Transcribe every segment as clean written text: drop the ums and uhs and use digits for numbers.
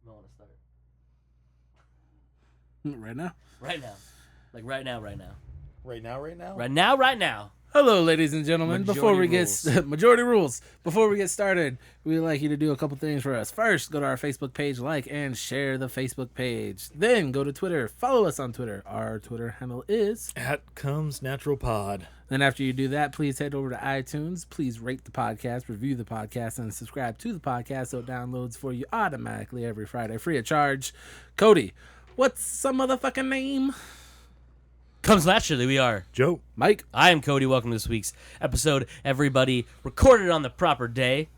I want to start. Right now? Right now. Like right now, right now. Right now? Right now, right now. Hello, ladies and gentlemen. Majority rules. Before we get started, we'd like you to do a couple things for us. First, go to our Facebook page, like and share the Facebook page. Then go to Twitter. Follow us on Twitter. Our Twitter handle is @ComesNaturalPod. Then after you do that, please head over to iTunes. Please rate the podcast, review the podcast, and subscribe to the podcast so it downloads for you automatically every Friday, free of charge. Cody, what's some motherfucking name? Comes naturally, we are. Joe. Mike. I am Cody. Welcome to this week's episode. Everybody recorded on the proper day.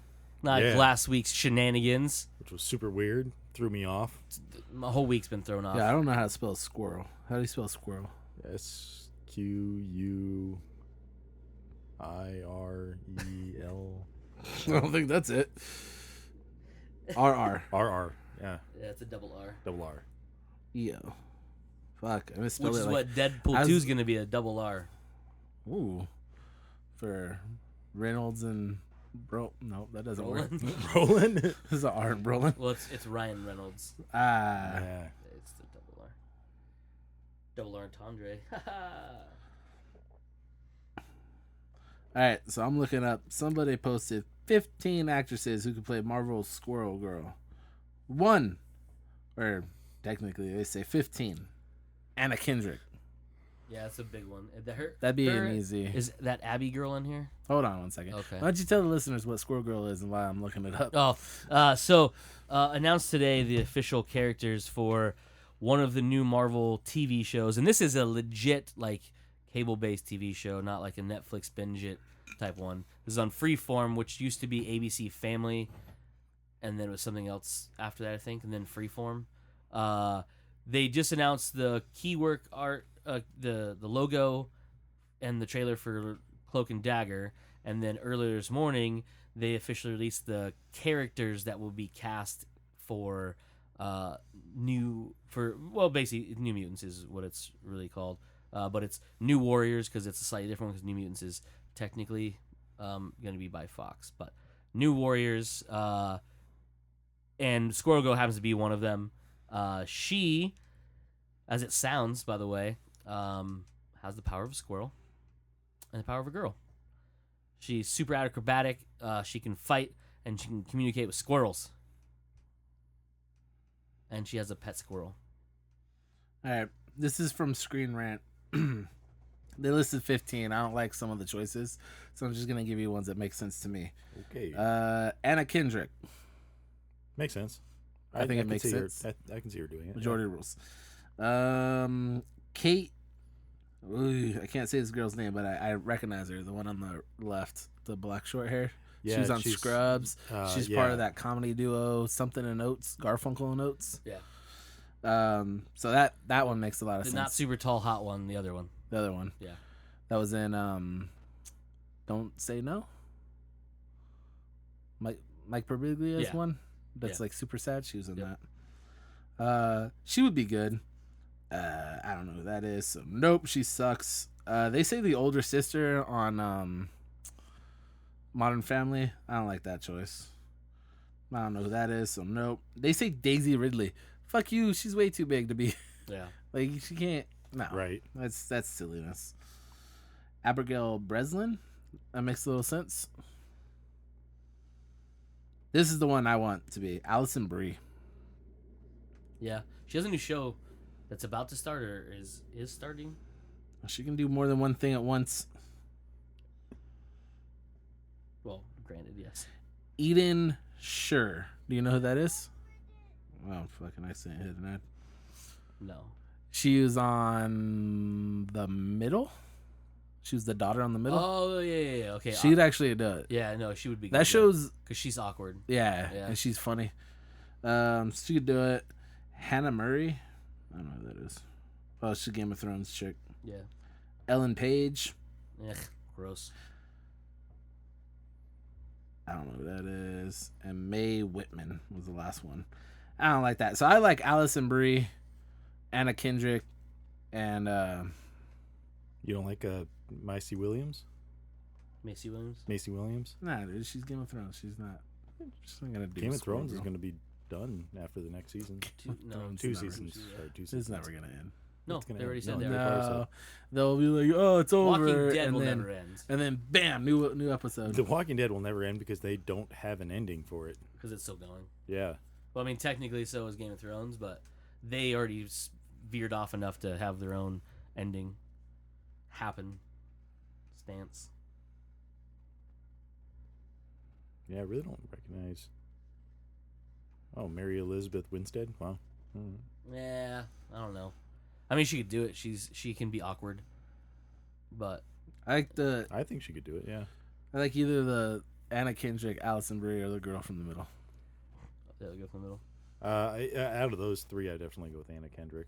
Not like last week's shenanigans. Which was super weird. Threw me off. My whole week's been thrown off. Yeah, I don't know how to spell squirrel. How do you spell squirrel? SQUIREL. I don't think that's it. RR. RR. Yeah. Yeah, it's a double R. Double R. Yo. Fuck. I misspelled Which it is like... what Deadpool 2 is going to be, a double R. Ooh. For Reynolds and... No, that doesn't work. Roland? This is an R in Brolin. Well, it's Ryan Reynolds. Yeah. It's the double R. Double R entendre. Alright, so I'm looking up. Somebody posted 15 actresses who could play Marvel's Squirrel Girl. One. Or technically they say 15. Anna Kendrick. Yeah, that's a big one. That'd be an easy. Is that Abby girl in here? Hold on one second. Okay. Why don't you tell the listeners what Squirrel Girl is and why I'm looking it up? So announced today the official characters for one of the new Marvel TV shows, and this is a legit like cable-based TV show, not like a Netflix binge it type one. This is on Freeform, which used to be ABC Family, and then it was something else after that, I think, and then Freeform. They just announced the keywork art, the logo, and the trailer for Cloak and Dagger, and then earlier this morning they officially released the characters that will be cast for basically New Mutants is what it's really called, but it's New Warriors because it's a slightly different one because New Mutants is technically going to be by Fox, but New Warriors, and Squirrel Girl happens to be one of them. She, as it sounds, by the way, has the power of a squirrel and the power of a girl. She's super acrobatic. She can fight and she can communicate with squirrels. And she has a pet squirrel. All right, this is from Screen Rant. They listed 15. I don't like some of the choices, so I'm just gonna give you ones that make sense to me. Okay. Anna Kendrick. Makes sense. I think it makes sense. I can see her doing it. Majority rules. Kate. Ooh, I can't say this girl's name, but I recognize her. The one on the left, the black short hair. Yeah, she was on Scrubs. She's part of yeah. that comedy duo, Something and Oates, Garfunkel and Oates. Yeah. So that one makes a lot of The sense. not super tall, hot one, the other one. The other one. Yeah. That was in Don't Say No. Mike Birbiglia's one. That's like super sad. She was in that. She would be good. I don't know who that is. So nope, she sucks. They say the older sister on Modern Family. I don't like that choice. I don't know who that is. So nope. They say Daisy Ridley. Fuck you. She's way too big to be. Yeah. Like she can't. No. Right. That's silliness. Abigail Breslin. That makes a little sense. This is the one I want to be. Allison Brie. Yeah. She has a new show that's about to start or is starting. She can do more than one thing at once. Well, granted, yes. Eden Sure. Do you know who that is? Oh, fucking I sent hit that. No. She was on The Middle. She was the daughter on The Middle. Oh, yeah. Okay. She'd actually do it. Yeah, no, she would be That good. shows... Because she's awkward. Yeah, and she's funny. She could do it. Hannah Murray. I don't know who that is. Oh, she's a Game of Thrones chick. Yeah. Ellen Page. Ugh, gross. I don't know who that is. And Mae Whitman was the last one. I don't like that. So I like Allison Brie, Anna Kendrick, and You don't like Macy Williams? Macy Williams? Macy Williams? Nah, dude, she's Game of Thrones. She's not gonna do. Game of Thrones is gonna be done after the next season. Two seasons. It's never gonna end. No, they already said that. No, they'll be like, "Oh, it's over." Walking Dead and will then, never end and then, bam, new episode. The Walking Dead will never end because they don't have an ending for it. because it's still going. Yeah. Well, I mean, technically, so is Game of Thrones, but they already veered off enough to have their own ending happen. Stance. Yeah, I really don't recognize. Oh, Mary Elizabeth Winstead. Wow. Yeah, I don't know. I mean, she could do it. She can be awkward, but I think she could do it. Yeah. I like either the Anna Kendrick, Allison Brie, or the girl from the middle. yeah, go from the middle. Out of those three, I definitely go with Anna Kendrick.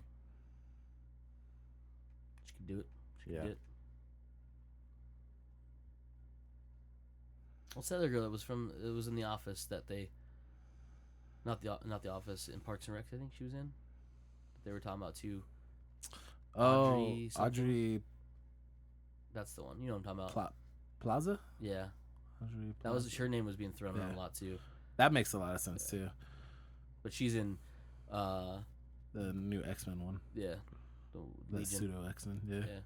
She could do it. She Yeah. could do it. What's the other girl that was from? It was in The Office that they. Not the Office, in Parks and Rec. I think she was in. They were talking about too. Audrey something. Audrey. That's the one. You know what I'm talking about. Plaza. Yeah. Audrey That was Plaza. her name was being thrown around a lot too. That makes a lot of sense too. But she's in. The new X-Men one. Yeah. The pseudo X-Men. Yeah.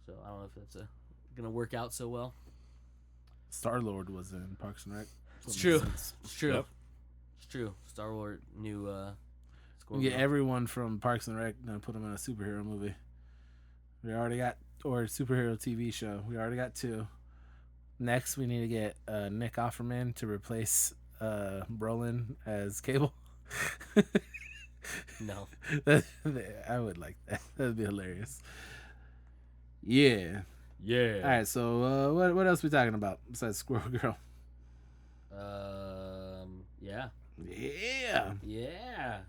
So I don't know if that's gonna work out so well. Star-Lord was in Parks and Rec. It's true. Sense. It's true. Yep. It's true. Star Wars new. We get everyone from Parks and Rec and put them in a superhero movie. We already got, or superhero TV show. We already got 2. Next, we need to get Nick Offerman to replace Brolin as Cable. No. I would like that. That'd be hilarious. Yeah. Yeah. All right. So what else we talking about besides Squirrel Girl? Yeah. Yeah. Yeah.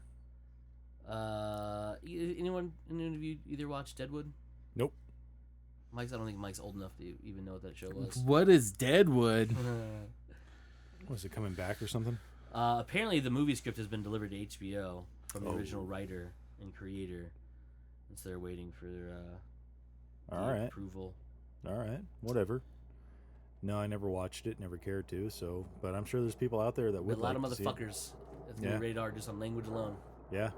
Anyone of you either watch Deadwood? Nope. I don't think Mike's old enough to even know what that show was. What is Deadwood? Was it coming back or something? Apparently, the movie script has been delivered to HBO from the Oh. original writer and creator, and so they're waiting for their All right. approval. All right. Whatever. No, I never watched it. Never cared to. So, but I'm sure there's people out there that But would. a lot like of to see it. motherfuckers. It's gonna be radar just on language alone. Yeah.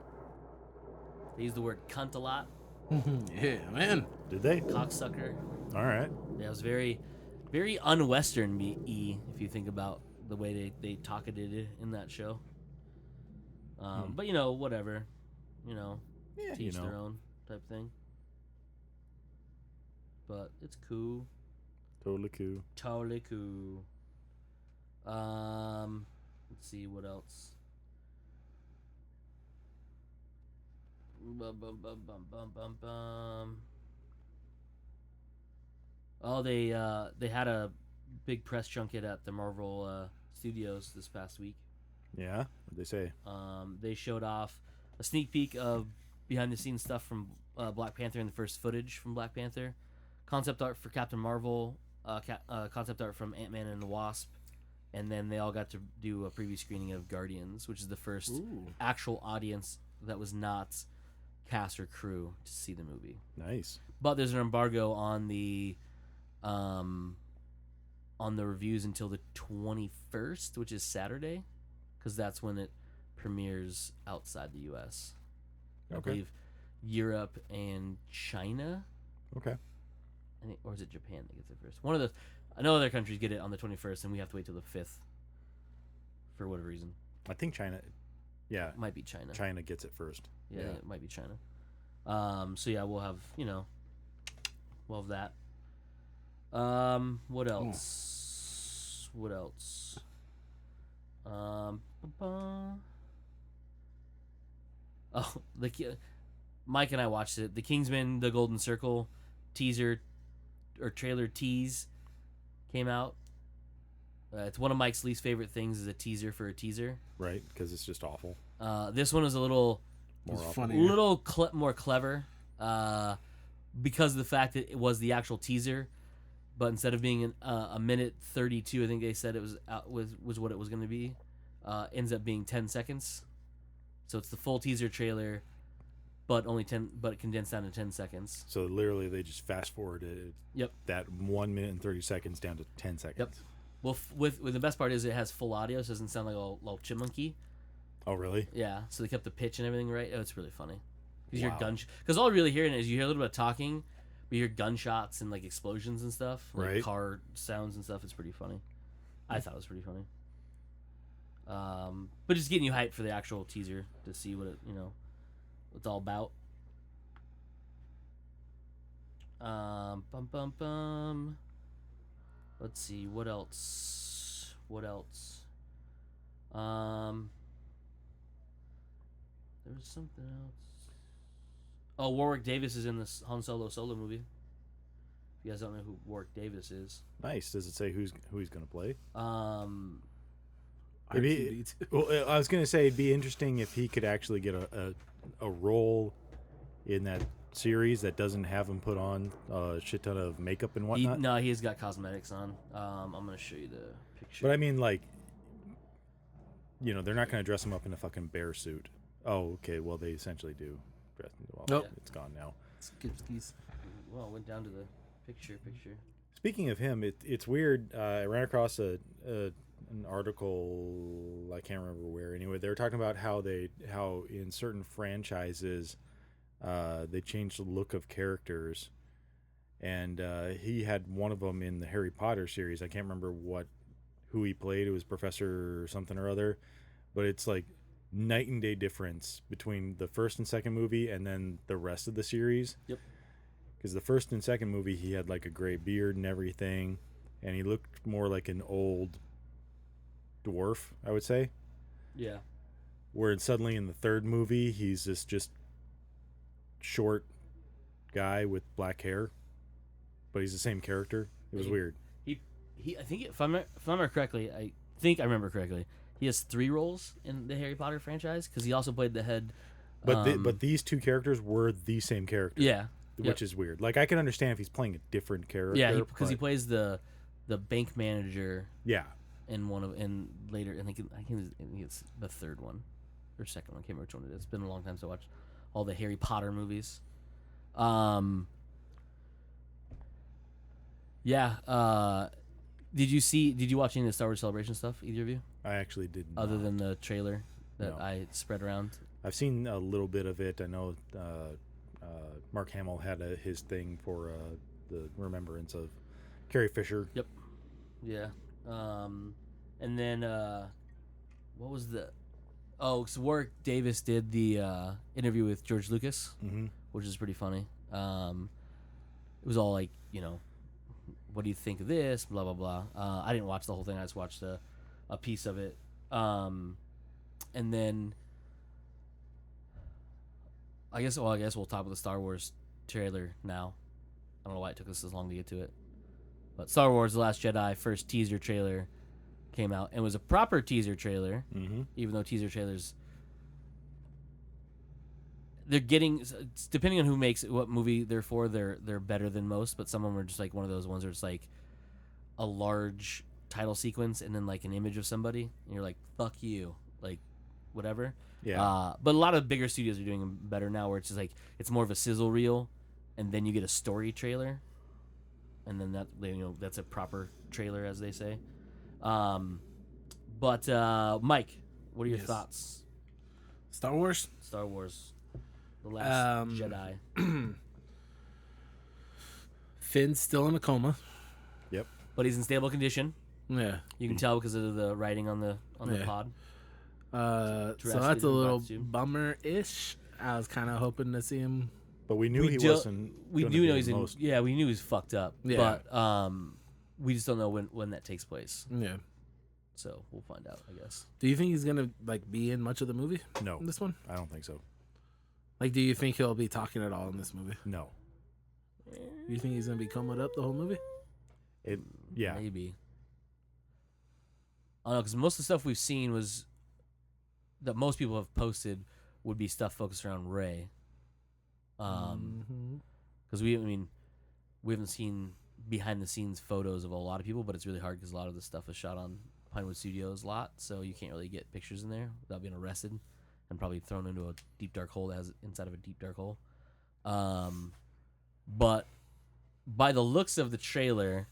They use the word cunt a lot. Yeah, man. Did they? Cocksucker. All right. Yeah, it was very, very un-Western-y if you think about the way they talkated it in that show. But whatever, Yeah. teach their own type thing. But it's cool. Totally cool. Totally cool. Let's see what else. Oh, they had a big press junket at the Marvel Studios this past week. Yeah. What'd they say? They showed off a sneak peek of behind-the-scenes stuff from Black Panther and the first footage from Black Panther, concept art for Captain Marvel, concept art from Ant-Man and the Wasp, and then they all got to do a preview screening of Guardians, which is the first actual audience that was not cast or crew to see the movie. Nice. But there's an embargo on the reviews until the 21st, which is Saturday, because that's when it premieres outside the U.S. I believe Europe and China. Okay. Or is it Japan that gets it first? One of the, I know other countries get it on the 21st, and we have to wait till the 5th for whatever reason. I think China. Yeah. It might be China. China gets it first. Yeah, it might be China. So yeah, we'll have that. What else? What else? Oh, Mike and I watched it. The Kingsman: The Golden Circle teaser or trailer tease came out. It's one of Mike's least favorite things is a teaser for a teaser. Right, because it's just awful. This one was a little more clever because of the fact that it was the actual teaser, but instead of being a minute 32, I think they said it was what it was going to be. Ends up being 10 seconds, so it's the full teaser trailer, but only 10, but condensed down to 10 seconds. So literally, they just fast forwarded. Yep. That 1 minute and 30 seconds down to 10 seconds. Yep. Well, with the best part is it has full audio, so it doesn't sound like a little chipmunky. Oh, really? Yeah, so they kept the pitch and everything right. Oh, it's really funny. Because Wow. because all you're really hearing is you hear a little bit of talking, but you hear gunshots and like explosions and stuff, like Right. car sounds and stuff. It's pretty funny. I thought it was pretty funny. But just getting you hyped for the actual teaser to see what what it's all about. Bum bum bum. Let's see what else. What else? There was something else. Oh, Warwick Davis is in this Han Solo movie. If you guys don't know who Warwick Davis is, Nice. Does it say who he's going to play? R2D2. Well, I was going to say it'd be interesting if he could actually get a role in that series that doesn't have him put on a shit ton of makeup and whatnot. He's got cosmetics on. I'm gonna show you the picture. But I mean, like, they're not going to dress him up in a fucking bear suit. Oh, okay. Well, they essentially do. Well, Nope. It's gone now. Skipskis. Well, it went down to the picture. Speaking of him, it's weird. I ran across an article, I can't remember where. Anyway, they were talking about how in certain franchises they changed the look of characters, and he had one of them in the Harry Potter series. I can't remember who he played. It was Professor something or other, but it's like night and day difference between the first and second movie and then the rest of the series. Yep. Because the first and second movie, he had like a gray beard and everything, and he looked more like an old dwarf, I would say. Yeah. Where suddenly in the third movie, he's this just short guy with black hair, but he's the same character. It was weird. I think if I remember correctly, he has 3 roles in the Harry Potter franchise because he also played the head. But these two characters were the same character. Yeah. Which is weird. Like, I can understand if he's playing a different character. Yeah, because he plays the bank manager. Yeah. In later, I think it's the third one or second one. I can't remember which one it is. It's been a long time since I watched all the Harry Potter movies. Yeah. Did you watch any of the Star Wars Celebration stuff? Either of you? I actually did not. Other than the trailer that No. I spread around. I've seen a little bit of it. I know Mark Hamill had his thing for the remembrance of Carrie Fisher. Yep. Yeah. And then what was the? Oh, so Warwick Davis did the interview with George Lucas, which is pretty funny. It was all like, what do you think of this? Blah blah blah. I didn't watch the whole thing. I just watched a piece of it. And then I guess we'll talk about the Star Wars trailer now. I don't know why it took us as long to get to it. But Star Wars The Last Jedi first teaser trailer came out, and it was a proper teaser trailer, even though teaser trailers, they're getting, depending on who makes it, what movie they're for, they're better than most, but some of them are just like one of those ones where it's like a large title sequence and then like an image of somebody, and you're like, fuck you, like whatever. Yeah. But a lot of bigger studios are doing them better now, where it's just like, it's more of a sizzle reel, and then you get a story trailer, and then that's a proper trailer, as they say. But Mike, what are your thoughts? Star Wars? Star Wars, The Last Jedi. Finn's still in a coma. Yep. But he's in stable condition. Yeah. You can tell because of the writing on the pod. So that's a little bummer-ish. I was kind of hoping to see him. But we knew he wasn't. We do know he's in. Yeah, we knew he's fucked up. Yeah. But we just don't know when that takes place. Yeah. So we'll find out, I guess. Do you think he's gonna be in much of the movie? No. In this one? I don't think so. Do you think he'll be talking at all in this movie? No. You think he's gonna be combed up the whole movie? Yeah. Maybe. I don't know, because most of the stuff we've seen was that most people have posted would be stuff focused around Rey. Because we haven't seen behind the scenes photos of a lot of people, but it's really hard because a lot of the stuff is shot on Pinewood Studios a lot, so you can't really get pictures in there without being arrested and probably thrown into a deep dark hole that has inside of a deep dark hole. But by the looks of the trailer,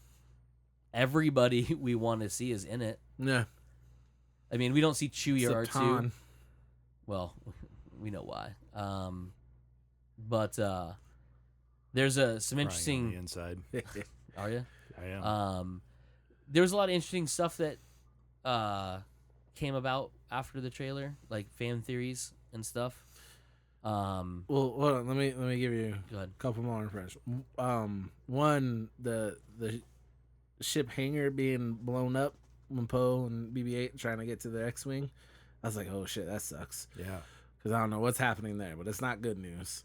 everybody we want to see is in it. Yeah. I mean, we don't see Chewie or R2. Well, we know why. But there's some Crying interesting. on the inside. Are you? I am. There was a lot of interesting stuff that came about after the trailer, like fan theories and stuff. Well, hold on. Let me give you Go ahead. a couple more impressions. One, the ship hangar being blown up when Poe and BB-8 trying to get to the X-wing. I was like, oh shit, that sucks. Yeah. Because I don't know what's happening there, but it's not good news.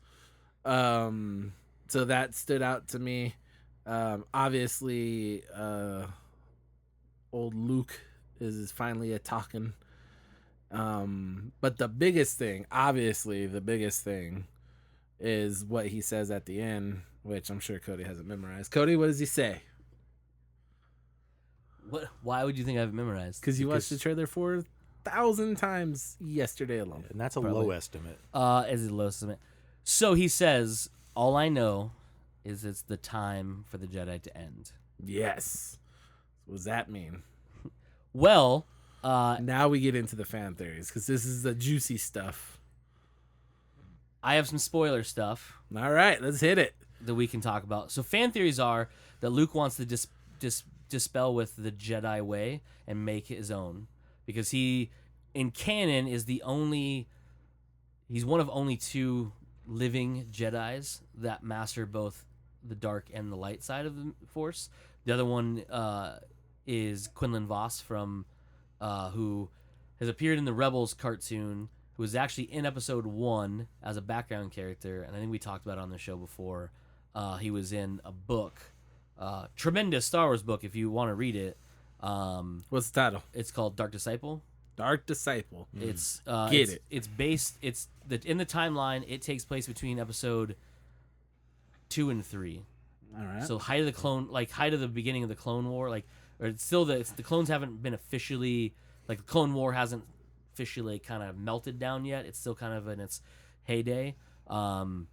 So that stood out to me. Obviously, old Luke is finally a talking. But the biggest thing is what he says at the end, which I'm sure Cody hasn't memorized. Cody, what does he say? What? Why would you think I have it memorized? Because you watched the trailer 4,000 times yesterday alone. And that's a Probably. low estimate. Is it a low estimate? So he says, "All I know is it's the time for the Jedi to end." Yes. What does that mean? Well, now we get into the fan theories because this is the juicy stuff. I have some spoiler stuff All right, let's hit it. that we can talk about. So fan theories are that Luke wants to dispel with the Jedi way and make his own, because he, in canon, is he's one of only two living Jedis that master both the dark and the light side of the Force. The other one is Quinlan Vos from who has appeared in the Rebels cartoon, who was actually in episode 1 as a background character, and I think we talked about it on the show before. He was in a book, tremendous Star Wars book if you want to read it. What's the title? It's called Dark Disciple. Dark Disciple. It's Get it. It's based. In the timeline. It takes place between episode 2 and 3. All right. So height of the beginning of the Clone War, or it's still the clones haven't been officially, the Clone War hasn't officially kind of melted down yet. It's still kind of in its heyday. So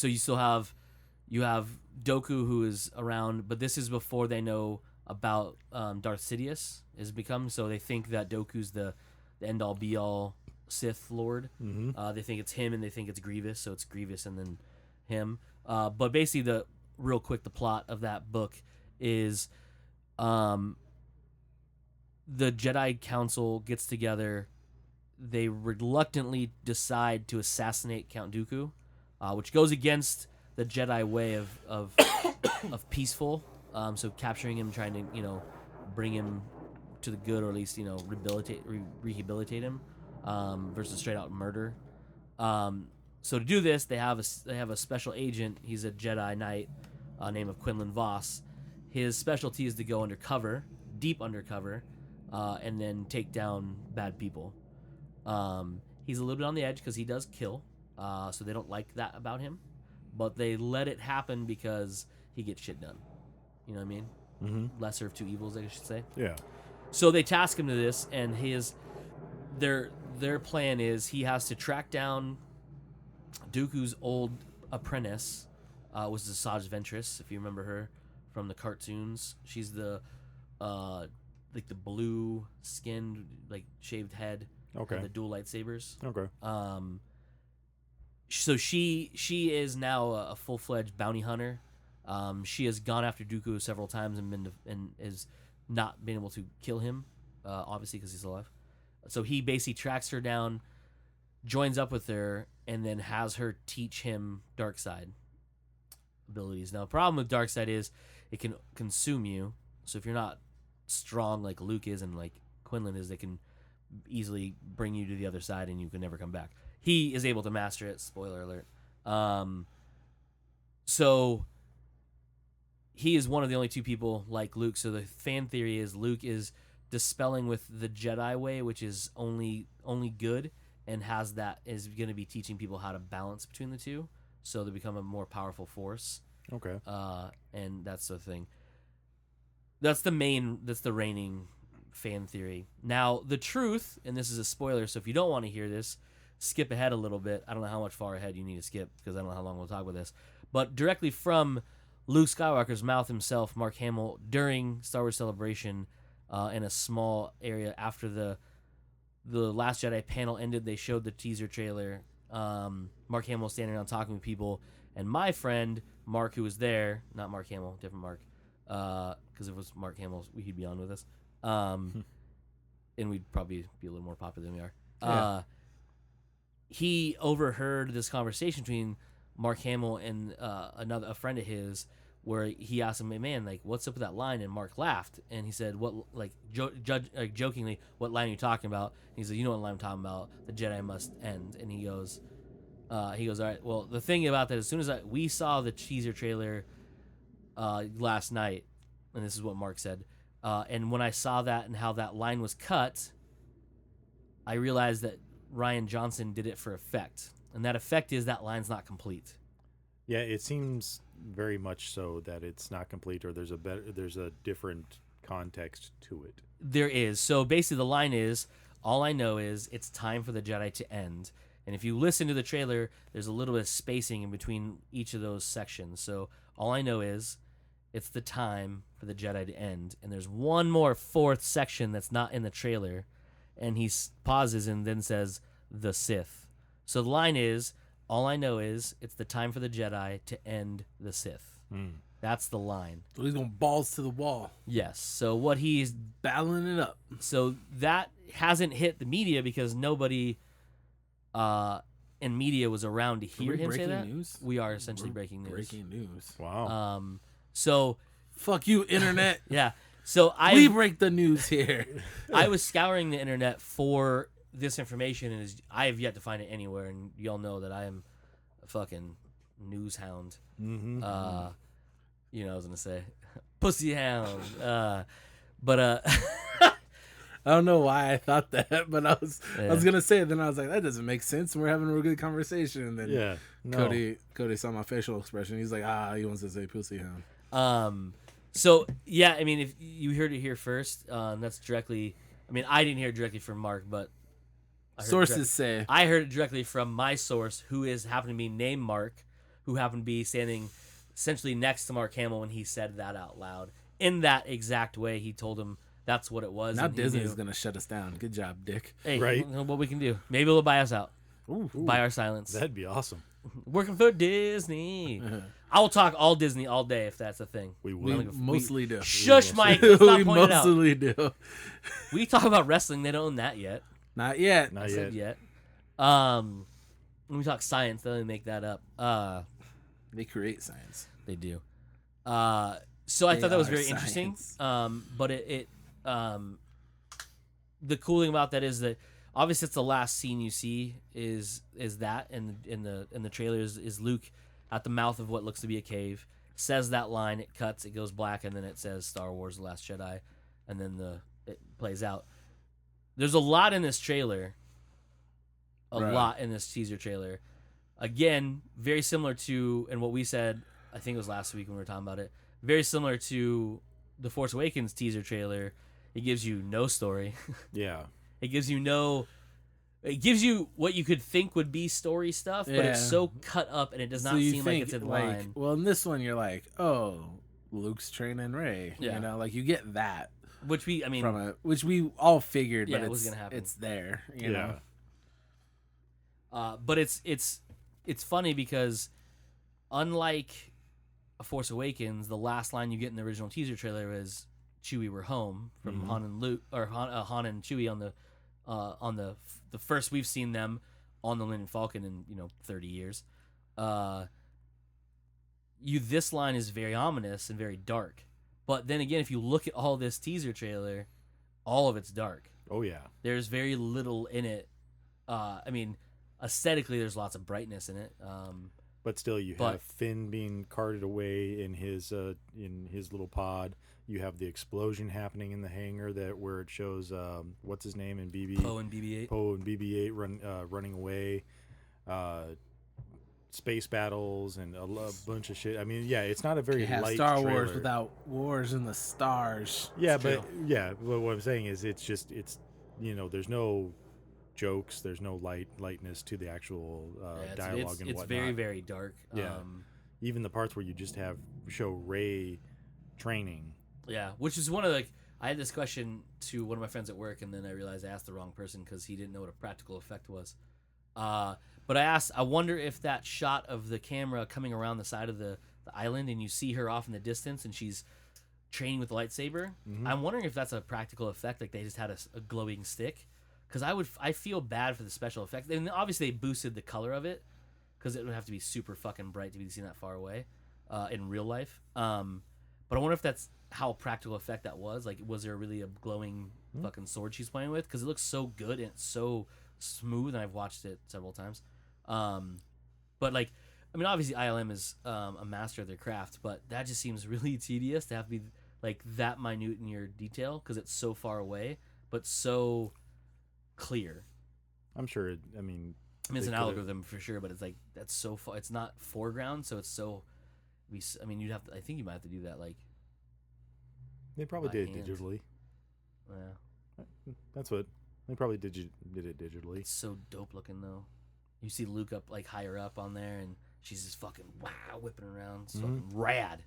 you still have Dooku, who is around, but this is before they know about Darth Sidious has become. So they think that Dooku's the end all be all Sith Lord. Mm-hmm. They think it's him, and they think it's Grievous. So it's Grievous and then him. But basically, the plot of that book is, the Jedi Council gets together. They reluctantly decide to assassinate Count Dooku, which goes against the Jedi way of peaceful. So capturing him, trying to bring him to the good, or at least rehabilitate him, versus straight out murder. So to do this, they have a special agent. He's a Jedi Knight named of Quinlan Vos. His specialty is to go undercover, deep undercover, and then take down bad people. He's a little bit on the edge because he does kill, so they don't like that about him. But they let it happen because he gets shit done. You know what I mean? Mm-hmm. Lesser of two evils, I should say. Yeah. So they task him to this, and their plan is he has to track down Dooku's old apprentice, was Asajj Ventress, if you remember her from the cartoons. She's the the blue skinned, shaved head. Okay. And the dual lightsabers. Okay. So she is now a full-fledged bounty hunter. She has gone after Dooku several times and has not been able to kill him, obviously because he's alive. So he basically tracks her down, joins up with her, and then has her teach him dark side abilities. Now, the problem with dark side is it can consume you. So if you're not strong like Luke is and like Quinlan is, they can easily bring you to the other side and you can never come back. He is able to master it. Spoiler alert. So he is one of the only two people like Luke. So the fan theory is Luke is dispelling with the Jedi way, which is only good, and is going to be teaching people how to balance between the two, so they become a more powerful force. Okay. And that's the thing. That's the reigning fan theory. Now, the truth, and this is a spoiler, so if you don't want to hear this, skip ahead a little bit. I don't know how much far ahead you need to skip, because I don't know how long we'll talk about this. But directly from Luke Skywalker's mouth himself, Mark Hamill, during Star Wars Celebration, in a small area after the the Last Jedi panel ended, they showed the teaser trailer. Mark Hamill standing around talking with people, and my friend Mark, who was there, not Mark Hamill, different Mark, because if it was Mark Hamill, he'd be on with us, and we'd probably be a little more popular than we are. Yeah. He overheard this conversation between Mark Hamill and a friend of his, where he asked him, "Hey, man, like, what's up with that line?" And Mark laughed, and he said, "What, like, jokingly, what line are you talking about?" And he said, "You know what line I'm talking about? The Jedi must end." And he goes, "All right. Well, the thing about that, as soon as we saw the teaser trailer last night, and this is what Mark said, and when I saw that and how that line was cut, I realized that Rian Johnson did it for effect, and that effect is that line's not complete." Yeah, it seems very much so that it's not complete, or there's a different context to it. There is. So basically the line is, all I know is it's time for the Jedi to end. And if you listen to the trailer, there's a little bit of spacing in between each of those sections. So all I know is it's the time for the Jedi to end. And there's one more fourth section that's not in the trailer. And he pauses and then says, the Sith. So the line is, all I know is it's the time for the Jedi to end the Sith. That's the line. So he's going balls to the wall. Yes. So what he's battling it up. So that hasn't hit the media because nobody in media was around to hear him say that. News? We are essentially breaking news. Breaking news. Wow. So fuck you, internet. Yeah. So we break the news here. I was scouring the internet for this information, and I have yet to find it anywhere. And y'all know that I am a fucking news hound. Mm-hmm. You know, I was gonna say pussy hound. But I don't know why I thought that, but I was gonna say it. Then I was like, that doesn't make sense. We're having a real good conversation. And then Cody saw my facial expression. He's like, he wants to say pussy hound. So yeah, I mean, if you heard it here first, that's directly. I mean, I didn't hear it directly from Mark, but sources say I heard it directly from my source, who happened to be named Mark, who happened to be standing essentially next to Mark Hamill when he said that out loud in that exact way. He told him that's what it was. Now Disney's gonna shut us down. Good job, Dick. Hey, right? What we can do? Maybe they'll buy us out. Ooh. Buy our silence. That'd be awesome. Working for Disney. I will talk all Disney all day if that's a thing. We will. Mostly do. Shush, Mike. Stop we pointing it out. mostly do. We talk about wrestling. They don't own that yet. Not yet. Not yet. When we talk science, they only make that up. They create science. They do. So I thought that was very interesting. But the cool thing about that is that obviously it's the last scene you see is that in the trailers is Luke at the mouth of what looks to be a cave, says that line, it cuts, it goes black, and then it says Star Wars: The Last Jedi, and then it plays out. There's a lot in this trailer. A lot in this teaser trailer. Again, very similar to, and what we said, I think it was last week when we were talking about it, very similar to the Force Awakens teaser trailer. It gives you no story. Yeah. It gives you what you could think would be story stuff, but it's so cut up and it does not seem like it's in line. Well, in this one, you're like, oh, Luke's training Rey. Yeah. You know, like you get that. Which we all figured, but it was gonna happen. It's there. You know. But it's funny because unlike A Force Awakens, the last line you get in the original teaser trailer is Chewie, we're home, from Han and Luke, or Han and Chewie on the first we've seen them on the Millennium Falcon in 30 years. This line is very ominous and very dark. But then again, if you look at all this teaser trailer, all of it's dark. Oh yeah. There's very little in it. I mean, aesthetically, there's lots of brightness in it. But still, you have Finn being carted away in his little pod. You have the explosion happening in the hangar where it shows what's his name in BB Poe and BB-8. Poe and BB-8 running away. Space battles and a bunch of shit. I mean, yeah, it's not a very light Star trailer. Wars without wars in the stars. Yeah, but what I'm saying is it's there's no jokes, there's no lightness to the actual dialogue and whatnot. It's very, very dark. Yeah. Even the parts where you just show Rey training. Yeah, which is one of I had this question to one of my friends at work, and then I realized I asked the wrong person because he didn't know what a practical effect was. But I asked, I wonder if that shot of the camera coming around the side of the island, and you see her off in the distance, and she's training with the lightsaber. Mm-hmm. I'm wondering if that's a practical effect, like they just had a glowing stick. Because I feel bad for the special effects, and obviously they boosted the color of it, because it would have to be super fucking bright to be seen that far away, in real life. But I wonder if that's how practical effect that was. Like, was there really a glowing fucking sword she's playing with? Because it looks so good and it's so smooth, and I've watched it several times. But like, I mean, obviously ILM is a master of their craft, but that just seems really tedious to have to be like that minute in your detail because it's so far away, but so clear. I'm sure. I mean, it's an algorithm for sure, but it's like that's so far. It's not foreground, so it's so. I mean, you'd have to. I think you might have to do that like. They probably did it digitally. Yeah. That's what they probably did it digitally. It's so dope looking though. You see Luke up like higher up on there, and she's just fucking whipping around. It's fucking rad.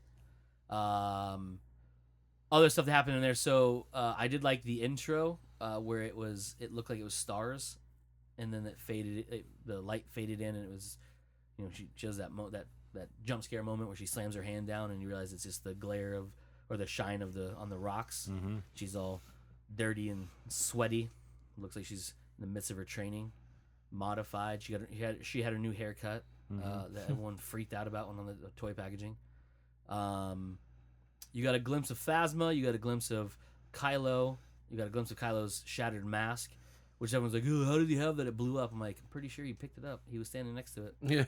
Other stuff that happened in there. So I did like the intro where it looked like it was stars, and then it faded. The light faded in, and it was, she does that that jump scare moment where she slams her hand down, and you realize it's just the glare of or the shine of on the rocks. Mm-hmm. She's all dirty and sweaty. Looks like she's in the midst of her training. Modified. She had her new haircut that everyone freaked out about on the toy packaging. You got a glimpse of Phasma. You got a glimpse of Kylo. You got a glimpse of Kylo's shattered mask, which everyone's like, "Oh, how did he have that? It blew up." I'm like, I'm pretty sure he picked it up. He was standing next to it. Yeah,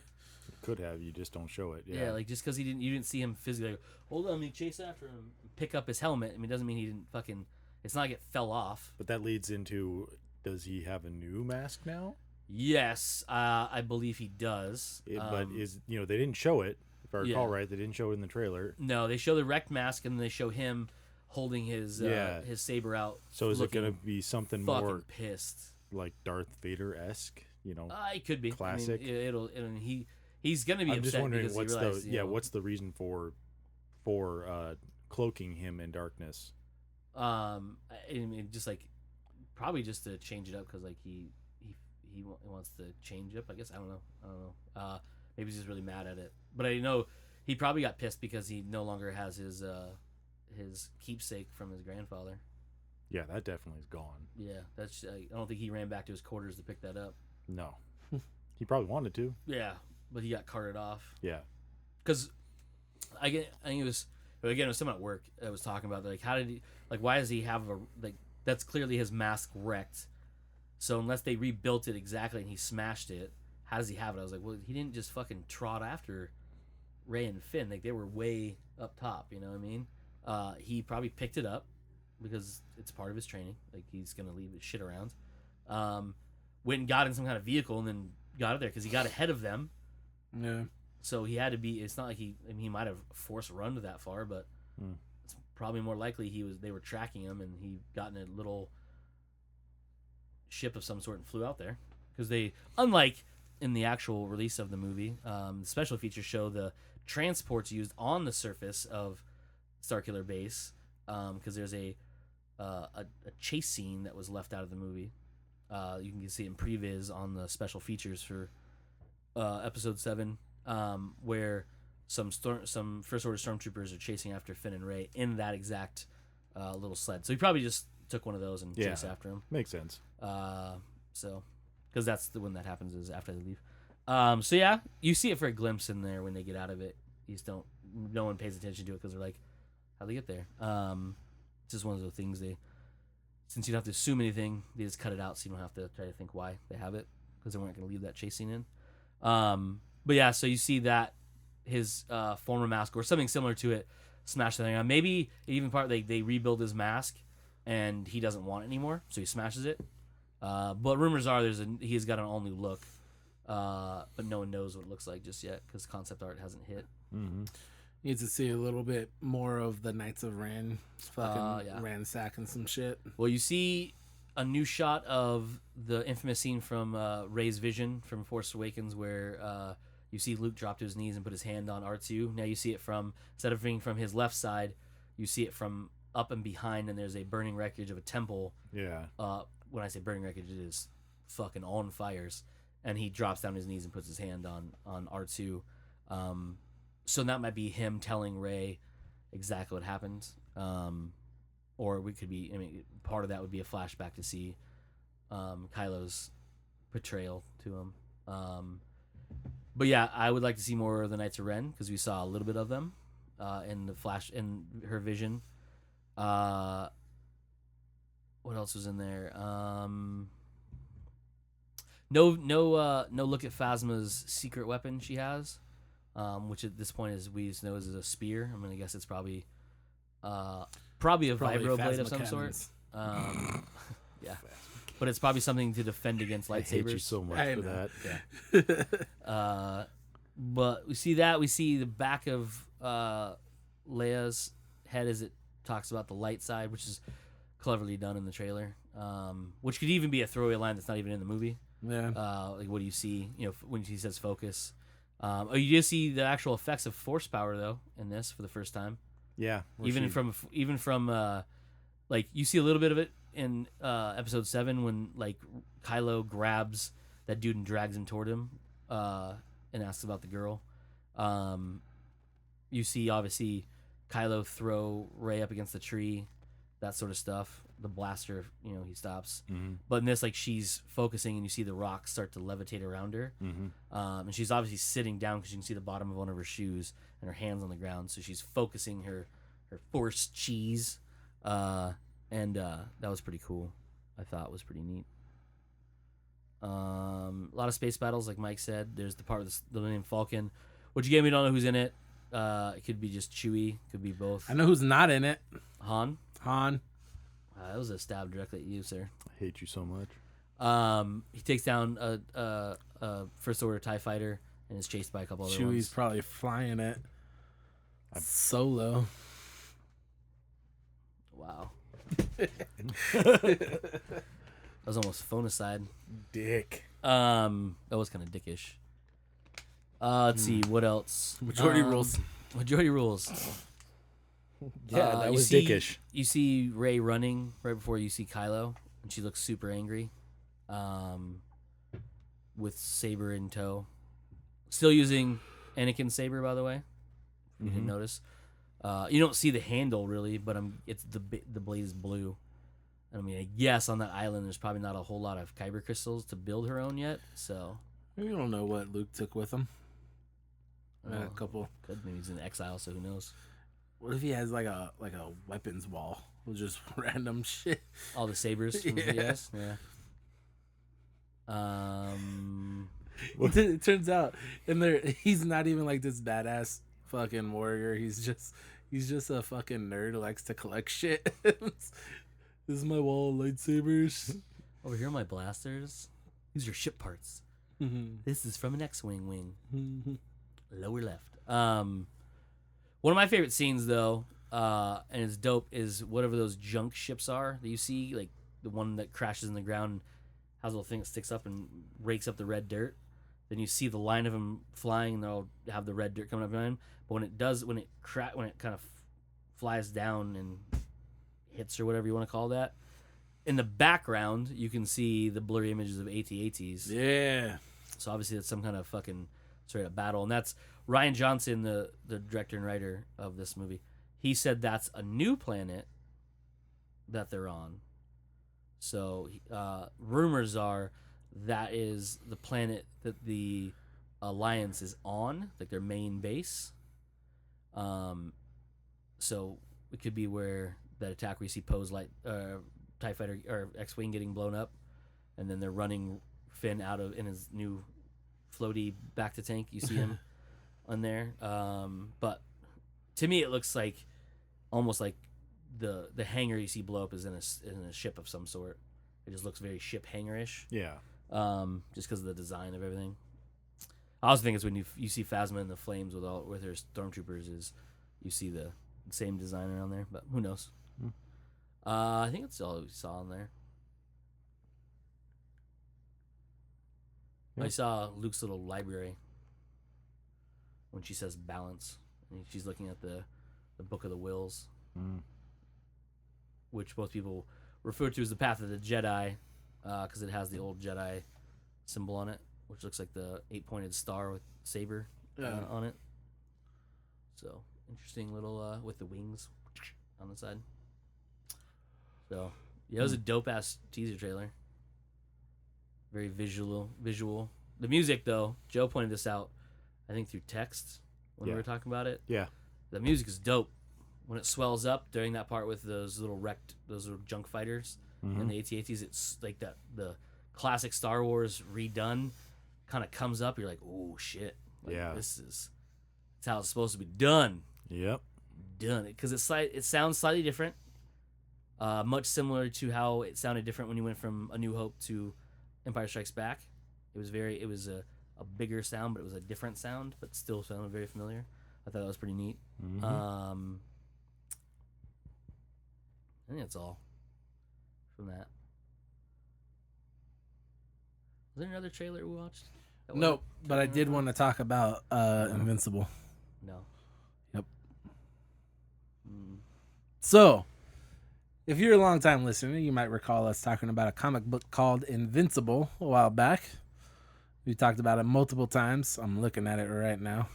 could have. You just don't show it. Yeah, like just because you didn't see him physically. Like, hold on, me chase after him, pick up his helmet. I mean, it doesn't mean he didn't fucking. It's not like it fell off. But that leads into, does he have a new mask now? Yes, I believe he does. But they didn't show it. If I recall right, they didn't show it in the trailer. No, they show the wrecked mask, and they show him holding his saber out. So is it going to be something more pissed, like Darth Vader-esque? It could be classic. I mean, he's going to be. I'm upset just wondering because what's the reason for cloaking him in darkness? I mean, just like probably just to change it up because like he wants to change up. I guess I don't know. Maybe he's just really mad at it. But I know he probably got pissed because he no longer has his keepsake from his grandfather. Yeah, that definitely is gone. Yeah, that's. I don't think he ran back to his quarters to pick that up. No, he probably wanted to. Yeah, but he got carted off. Yeah, because I think it was someone at work that was talking about like why does he have that's clearly his mask wrecked. So unless they rebuilt it exactly and he smashed it, how does he have it? I was like, well, he didn't just fucking trot after Rey and Finn. Like, they were way up top, you know what I mean? He probably picked it up because it's part of his training. Like, he's going to leave his shit around. Went and got in some kind of vehicle and then got it there because he got ahead of them. Yeah. So he had to be, it's not like he might have forced run to that far, but it's probably more likely they were tracking him and he got in a little ship of some sort and flew out there. Because they, unlike in the actual release of the movie, the special features show the transports used on the surface of Starkiller Base, because there's a chase scene that was left out of the movie. You can see it in previs on the special features for episode 7, where some First Order stormtroopers are chasing after Finn and Rey in that exact little sled. So he probably just took one of those and chased after him. Makes sense. So, because that's the when that happens is after they leave. So yeah, you see it for a glimpse in there when they get out of it. You just don't. No one pays attention to it because they're like, "How'd they get there?" It's just one of those things. Since you don't have to assume anything, they just cut it out so you don't have to try to think why they have it because they weren't going to leave that chase scene in. But yeah, so you see that his former mask or something similar to it smash the thing on. Maybe even they rebuild his mask and he doesn't want it anymore, so he smashes it. But rumors are he's got an all new look, but no one knows what it looks like just yet because concept art hasn't hit. Mm-hmm. Needs to see a little bit more of the Knights of Ren, ransacking some shit. Well, you see a new shot of the infamous scene from Rey's vision from Force Awakens where you see Luke drop to his knees and put his hand on R2. Now you see it instead of being from his left side, you see it from up and behind, and there's a burning wreckage of a temple. Yeah. When I say burning wreckage, it is fucking on fires. And he drops down his knees and puts his hand on R2. So that might be him telling Rey exactly what happened. Or we could be, I mean, part of that would be a flashback to see Kylo's betrayal to him. But yeah, I would like to see more of the Knights of Ren, because we saw a little bit of them in her vision. What else was in there? No look at Phasma's secret weapon she has, which at this point is we know is a spear. I mean, I guess it's probably a vibro blade of some sort. Yeah, but it's probably something to defend against lightsabers. I hate you so much for that. Yeah. But we see that. We see the back of Leia's head as it talks about the light side, which is cleverly done in the trailer. Which could even be a throwaway line that's not even in the movie. Yeah. Like, what do you see? You know, when he says focus. You just see the actual effects of force power though in this for the first time. Yeah. Even from like you see a little bit of it in episode 7 when like Kylo grabs that dude and drags him toward him and asks about the girl. You see obviously Kylo throw Rey up against the tree, that sort of stuff. The blaster, you know, he stops. Mm-hmm. But in this, like, she's focusing and you see the rocks start to levitate around her. Mm-hmm. And she's obviously sitting down because you can see the bottom of one of her shoes and her hands on the ground. So she's focusing her force cheese. And that was pretty cool. I thought it was pretty neat. A lot of space battles, like Mike said. There's the part of the Millennium Falcon, which again, we don't know who's in it. It could be just Chewie. Could be both. I know who's not in it. Han. That was a stab directly at you, sir. I hate you so much. He takes down a First Order TIE fighter and is chased by a couple other ones. Chewie's probably flying it. Solo. Wow. That was almost phonocide. Dick. That was kind of dickish. Let's see, what else? Majority rules. Majority rules. Yeah, that was dickish. You see Rey running right before you see Kylo, and she looks super angry, with saber in tow. Still using Anakin's saber, by the way. If you didn't notice. You don't see the handle really, but it's the blade is blue. I mean, I guess on that island there's probably not a whole lot of kyber crystals to build her own yet. So we don't know what Luke took with him. A couple. Good, maybe he's in exile, so who knows? What if he has like a weapons wall with just random shit? All the sabers from BS? Yeah. It turns out in there he's not even like this badass fucking warrior. He's just a fucking nerd who likes to collect shit. This is my wall of lightsabers. Over here are my blasters. These are ship parts. This is from an X-Wing wing. Lower left. One of my favorite scenes, though, and it's dope, is whatever those junk ships are that you see, like the one that crashes in the ground and has a little thing that sticks up and rakes up the red dirt. Then you see the line of them flying, and they'll have the red dirt coming up behind them. But when it kind of flies down and hits or whatever you want to call that, in the background you can see the blurry images of AT-ATs. Yeah. So obviously it's some kind of fucking straight up battle, and that's Rian Johnson, the director and writer of this movie. He said that's a new planet that they're on. So rumors are that is the planet that the Alliance is on, like their main base. So it could be where that attack where you see Poe's TIE fighter or X-Wing getting blown up, and then they're running Finn out of in his new floaty back to tank. You see him on there. But to me, it looks like almost like the hangar you see blow up is in a ship of some sort. It just looks very ship hangar-ish. Yeah. Just because of the design of everything. I also think it's when you see Phasma in the flames with her stormtroopers, is you see the same design around there, but who knows? I think that's all we saw in there. I saw Luke's little library when she says balance, and she's looking at the book of the wills. which most people refer to as the Path of the Jedi, because it has the old Jedi symbol on it, which looks like the 8-pointed star with saber on it. So interesting little with the wings on the side. So yeah, it was a dope ass teaser trailer. Very visual. The music though, Joe pointed this out, I think through text when we were talking about it. Yeah. The music is dope. When it swells up during that part with those little junk fighters and the AT-ATs, it's like that the classic Star Wars redone kind of comes up. You're like, oh shit, like, this is how it's supposed to be done. Yep, done it because it sounds slightly different, much similar to how it sounded different when you went from A New Hope to Empire Strikes Back. It was a bigger sound, but it was a different sound, but still sounded very familiar. I thought that was pretty neat. I think that's all from that. Was there another trailer we watched? Nope, but I did want to talk about Invincible. No. Yep. So, if you're a long-time listener, you might recall us talking about a comic book called Invincible a while back. We talked about it multiple times. I'm looking at it right now.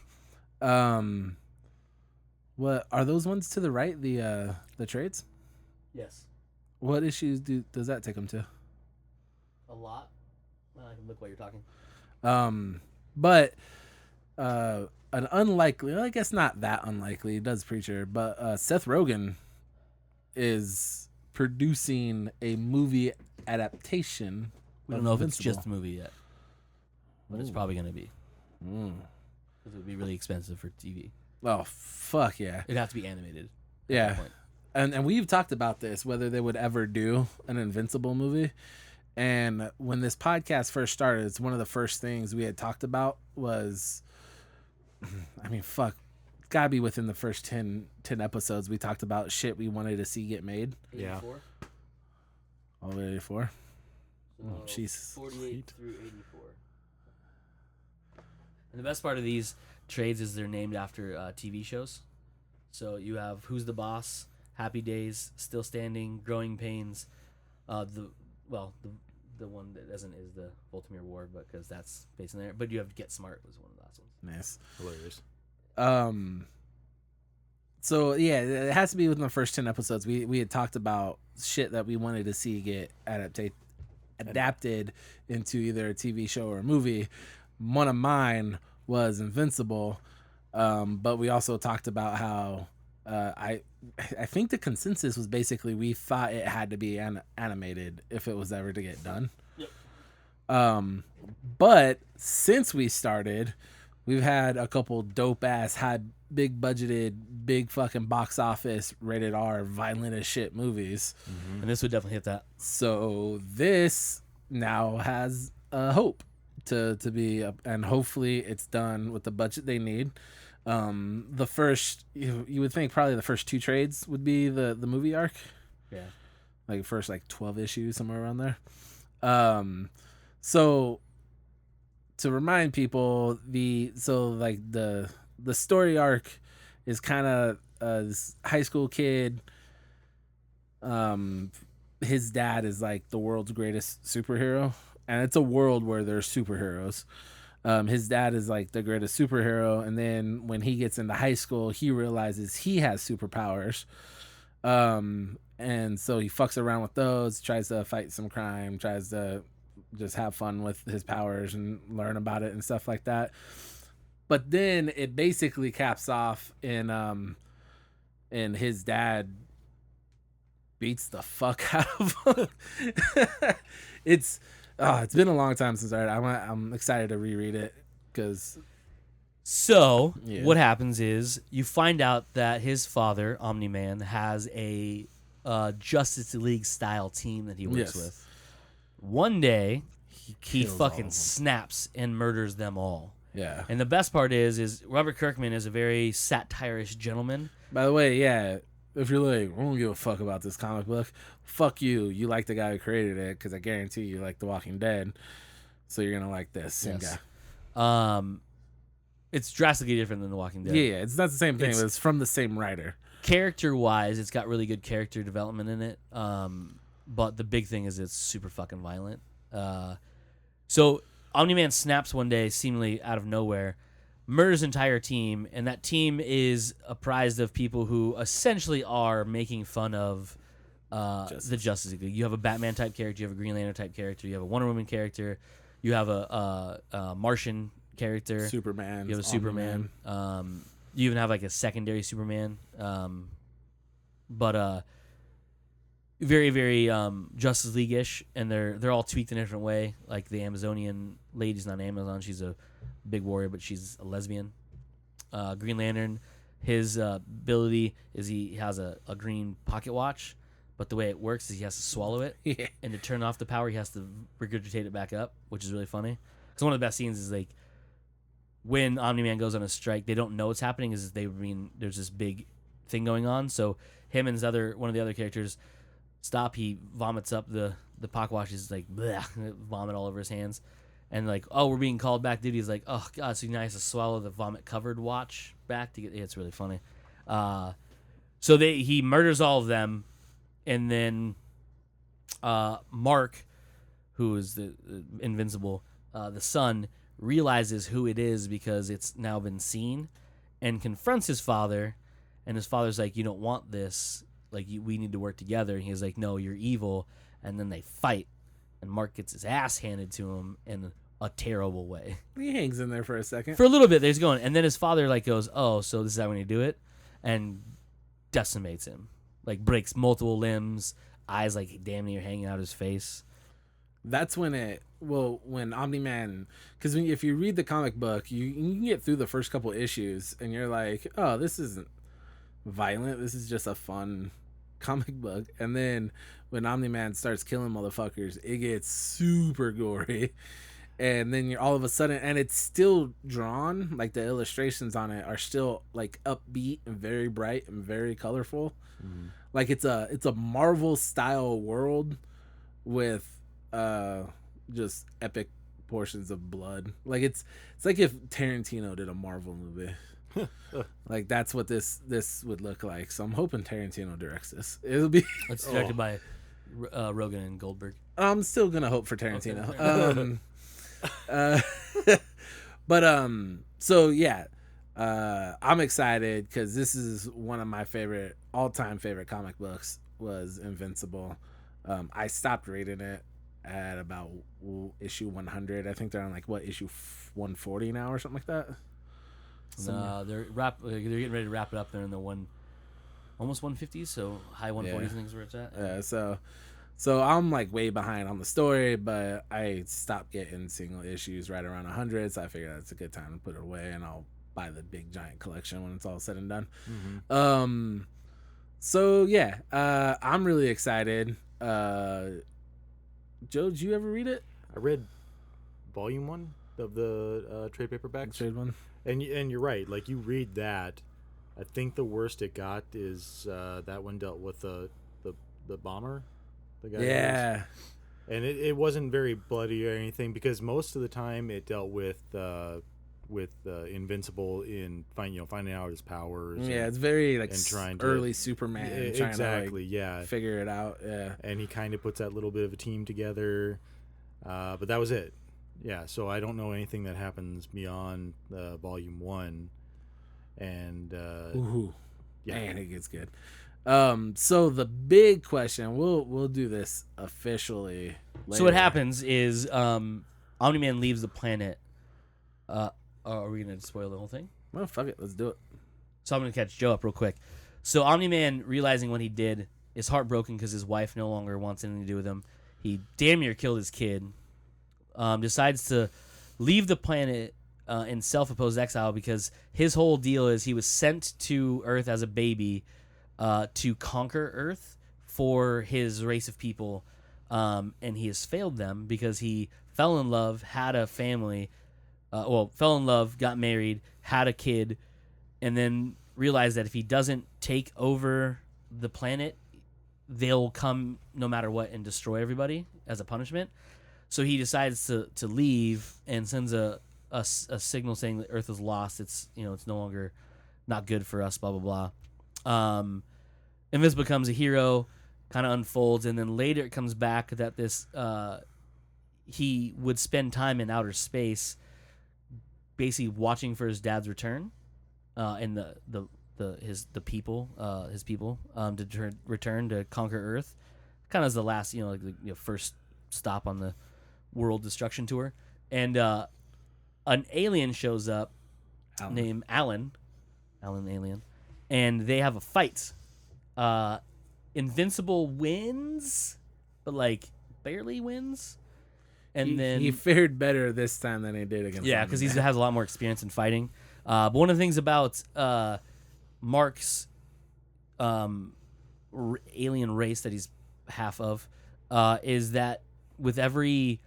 What are those ones to the right? The trades? Yes. What issues does that take them to? A lot. I can look while you're talking. But an unlikely, I guess not that unlikely, it does Preacher, but Seth Rogen is producing a movie adaptation. We don't know if it's just a movie yet, but it's probably going to be. Because it would be really expensive for TV. Oh, fuck yeah. It'd have to be animated. Yeah. And we've talked about this, whether they would ever do an Invincible movie. And when this podcast first started, it's one of the first things we had talked about was, I mean, fuck, it's gotta be within the first 10 episodes we talked about shit we wanted to see get made. 84? Yeah. All the way to 84? So oh, Jesus. 48 through 84. And the best part of these trades is they're named after TV shows. So you have Who's the Boss, Happy Days, Still Standing, Growing Pains, the one that isn't is the Baltimore War, but because that's based in there. But you have Get Smart was one of the last ones. Nice. Hilarious. So yeah, it has to be within the first 10 episodes. We had talked about shit that we wanted to see get adapted into either a TV show or a movie. One of mine was Invincible, but we also talked about how I think the consensus was basically we thought it had to be animated if it was ever to get done. Yep. But since we started, we've had a couple dope ass, big budgeted, big fucking box office, rated R, violent as shit movies. And this would definitely hit that. So this now has hope to be up, and hopefully it's done with the budget they need. The first, you would think probably the first 2 trades would be the movie arc. Yeah. Like first 12 issues, somewhere around there. So to remind people, the story arc is kind of this high school kid. His dad is like the world's greatest superhero, and it's a world where there's superheroes. His dad is like the greatest superhero, and then when he gets into high school, he realizes he has superpowers. And so he fucks around with those, tries to fight some crime, tries to just have fun with his powers and learn about it and stuff like that. But then it basically caps off in his dad beats the fuck out of him. It's been a long time since I read it. I'm excited to reread it because. So what happens is you find out that his father, Omni-Man, has a Justice League style team that he works with. One day, he fucking snaps and murders them all. Yeah. And the best part is Robert Kirkman is a very satirish gentleman. By the way, if you're like, I don't give a fuck about this comic book, fuck you. You like the guy who created it, because I guarantee you like The Walking Dead. So you're going to like this same guy. It's drastically different than The Walking Dead. Yeah, it's not the same thing. But it's from the same writer. Character-wise, it's got really good character development in it. But the big thing is it's super fucking violent. So Omni-Man snaps one day, seemingly out of nowhere, murders his entire team, and that team is apprised of people who essentially are making fun of the Justice League. You have a Batman-type character, you have a Green Lantern-type character, you have a Wonder Woman character, you have a Martian character. Superman. You have a Superman. You even have like a secondary Superman. But very, very Justice League-ish, and they're all tweaked in a different way. Like the Amazonian lady's not Amazon; she's a big warrior, but she's a lesbian. Green Lantern, his ability is he has a green pocket watch, but the way it works is he has to swallow it, and to turn off the power, he has to regurgitate it back up, which is really funny. Because one of the best scenes is like when Omni-Man goes on a strike, they don't know what's happening. There's this big thing going on, so him and one of the other characters stop. He vomits up the pocket watch. He's like bleh, vomit all over his hands, and like, oh, we're being called back, dude. He's like, oh god, so he has to swallow the vomit covered watch back to get. It's really funny. So he murders all of them, and then Mark, who is the Invincible, the son, realizes who it is because it's now been seen, and confronts his father, and his father's like, you don't want this, like we need to work together, and he's like, no, you're evil, and then they fight, and Mark gets his ass handed to him in a terrible way. He hangs in there for a second. For a little bit, he's going, and then his father like goes, oh, so this is how we need to do it, and decimates him, like breaks multiple limbs, eyes like damn near hanging out his face. That's when when Omni-Man, because if you read the comic book, you can get through the first couple issues, and you're like, oh, this isn't violent. This is just a fun comic book. And then when Omni-Man starts killing motherfuckers, it gets super gory. And then you're all of a sudden, and it's still drawn, like the illustrations on it are still like upbeat and very bright and very colorful. Mm. Like it's a Marvel style world with just epic portions of blood. Like it's like if Tarantino did a Marvel movie. Like that's what this would look like. So I'm hoping Tarantino directs this. It'll be it's directed by Rogen and Goldberg. I'm still gonna hope for Tarantino. Okay. But so yeah, I'm excited because this is one of my all-time favorite comic books was Invincible. I stopped reading it at about issue 100. I think they're on like issue 140 now or something like that. No, they're getting ready to wrap it up. They're in the almost 150s, so high 140s. I think is where it's at. Yeah, so I'm like way behind on the story, but I stopped getting single issues right around 100, so I figured that's a good time to put it away, and I'll buy the big giant collection when it's all said and done. Mm-hmm. So yeah, I'm really excited. Joe, did you ever read it? I read volume 1 of the trade paperbacks. Trade one. And you're right. Like you read that, I think the worst it got is that one dealt with the bomber. The guy. Yeah. And it wasn't very bloody or anything because most of the time it dealt with Invincible in finding out his powers. Yeah, it's very like and trying early Superman. Exactly. Trying to, figure it out. Yeah. And he kind of puts that little bit of a team together, but that was it. Yeah. So I don't know anything that happens beyond volume 1, and yeah, man, it gets good. So the big question, we'll do this officially later. So what happens is Omni-Man leaves the planet. Are we gonna spoil the whole thing? Well, fuck it, let's do it. So I'm gonna catch Joe up real quick. So Omni-Man, realizing what he did, is heartbroken because his wife no longer wants anything to do with him. He damn near killed his kid. Decides to leave the planet in self-imposed exile because his whole deal is he was sent to Earth as a baby to conquer Earth for his race of people, and he has failed them because he fell in love, had a family, fell in love, got married, had a kid, and then realized that if he doesn't take over the planet, they'll come no matter what and destroy everybody as a punishment. So he decides to leave and sends a a signal saying that Earth is lost. It's it's no longer not good for us. Blah blah blah. Invincible becomes a hero, kind of unfolds, and then later it comes back that this he would spend time in outer space, basically watching for his dad's return, and his people to return to conquer Earth, kind of as the last first stop on the world destruction tour, and an alien shows up named Alan Alien, and they have a fight. Invincible wins, but like barely wins. And then he fared better this time than he did against. Yeah, because he has a lot more experience in fighting. But one of the things about Mark's alien race that he's half of is that with every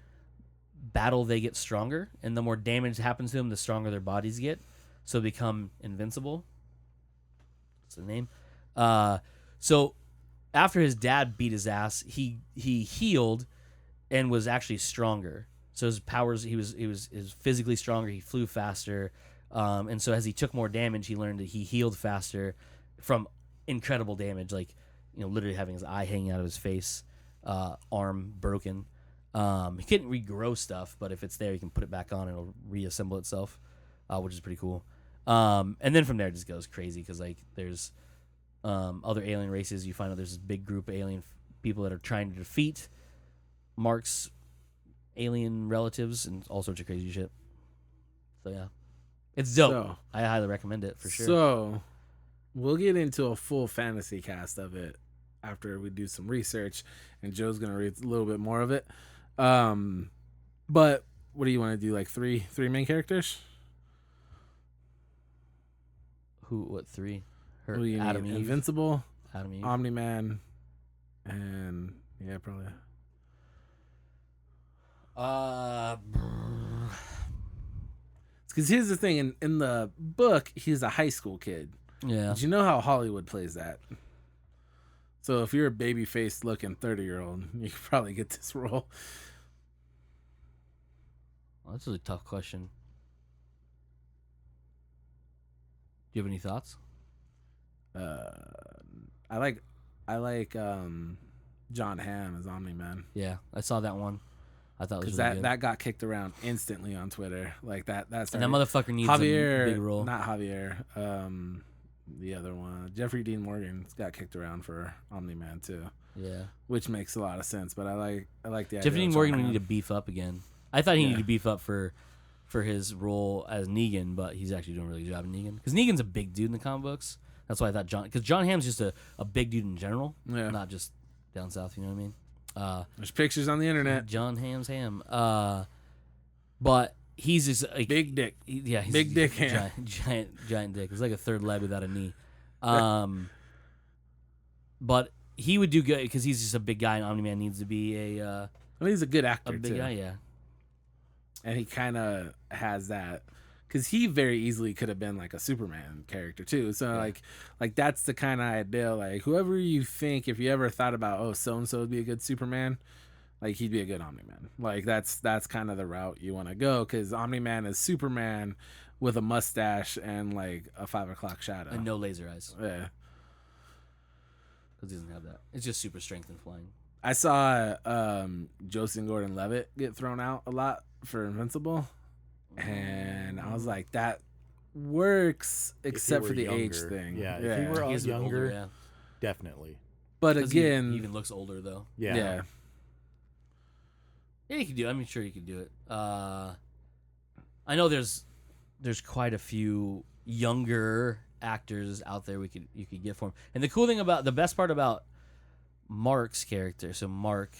battle they get stronger, and the more damage happens to them, the stronger their bodies get. So they become invincible. That's the name. So after his dad beat his ass, he healed and was actually stronger. So his powers, he was physically stronger. He flew faster, and so as he took more damage, he learned that he healed faster from incredible damage, like literally having his eye hanging out of his face, arm broken. He couldn't regrow stuff, but if it's there, you can put it back on and it'll reassemble itself, which is pretty cool. And then from there, it just goes crazy because like there's other alien races. You find out there's this big group of alien people that are trying to defeat Mark's alien relatives and all sorts of crazy shit. So yeah, it's dope. So, I highly recommend it for sure. So we'll get into a full fantasy cast of it after we do some research, and Joe's gonna read a little bit more of it. But what do you want to do? Like three main characters? What three? What do you need? Adam Eve. Invincible, Adam Eve. Omni-Man, and yeah, probably. Because here's the thing: in the book, he's a high school kid. Yeah. But you know how Hollywood plays that. So if you're a baby-faced looking 30-year-old, you could probably get this role. Well, that's a really tough question. Do you have any thoughts? I like John Hamm as Omni-Man. Yeah, I saw that one. I thought it was really good. That got kicked around instantly on Twitter. Like that started. And that motherfucker needs a big role. Not Javier. The other one, Jeffrey Dean Morgan, got kicked around for Omni-Man too. Yeah, which makes a lot of sense. But I like the idea. Jeffrey Dean Morgan would need to beef up again. I thought he needed to beef up for his role as Negan, but he's actually doing a really good job in Negan. Because Negan's a big dude in the comic books. That's why I thought because John Hamm's just a big dude in general, not just down south. You know what I mean? There's pictures on the internet. John Hamm's ham. But he's just like big dick. He's big dick ham. Giant dick. It's like a third leg without a knee. But he would do good because he's just a big guy, and Omni-Man needs to be well, he's a good actor a big too. Guy, yeah. And he kind of has that because he very easily could have been like a Superman character too. So like that's the kind of idea. Like whoever you think, if you ever thought about so and so would be a good Superman, like he'd be a good Omni-Man. Like that's kind of the route you want to go because Omni-Man is Superman with a mustache and like a 5 o'clock shadow and no laser eyes. Yeah, because he doesn't have that. It's just super strength and flying. I saw Joseph Gordon-Levitt get thrown out a lot for Invincible, and I was like, that works except for the younger. Age thing. Yeah, if he were younger, older, definitely. But again, he even looks older though. Yeah, you could do it. I'm sure you could do it. I know there's quite a few younger actors out there you could get for him. And the cool thing the best part about Mark's character, so Mark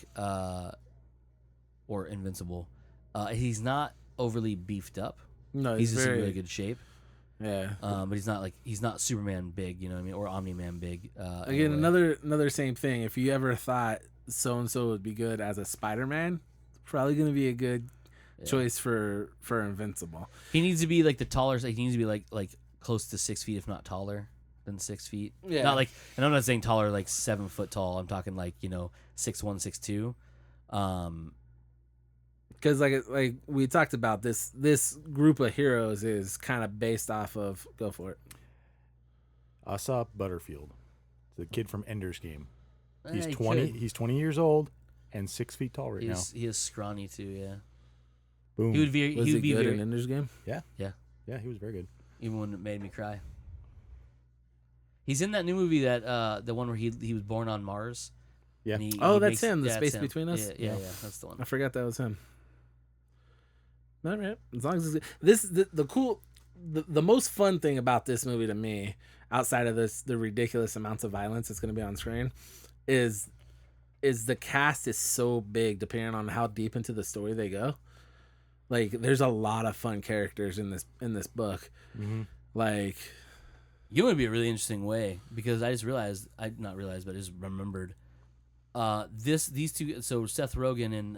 or Invincible, he's not overly beefed up. No, he's just in really good shape. Yeah. But he's not Superman big, you know what I mean, or Omni-Man big. Again, another same thing. If you ever thought so and so would be good as a Spider-Man, probably going to be a good choice for Invincible. He needs to be like the taller. He needs to be like close to 6 feet, if not taller than 6 feet. Yeah. Not like, and I'm not saying taller like 7 foot tall. I'm talking like 6'1", 6'2". Because like we talked about, this group of heroes is kind of based off of. Go for it. Asap Butterfield, the kid from Ender's Game. He's He 20. could. He's 20 years old and 6 feet tall now. He is scrawny too. Yeah. Boom. He would be. Was He he would be good very, in Ender's Game? Yeah. Yeah. Yeah, he was very good. Even when it made me cry. He's in that new movie that the one where he was born on Mars. Yeah. And he Oh, that's makes, him. The yeah, Space that's him. Between Us. Yeah, that's the one. I forgot that was him. All right. As long as it's, the most fun thing about this movie to me, outside of the ridiculous amounts of violence that's going to be on screen, is the cast is so big depending on how deep into the story they go. Like, there's a lot of fun characters in this book. Mm-hmm. Like, You know, it would be a really interesting way because I just realized, but I just remembered. These two, so Seth Rogen and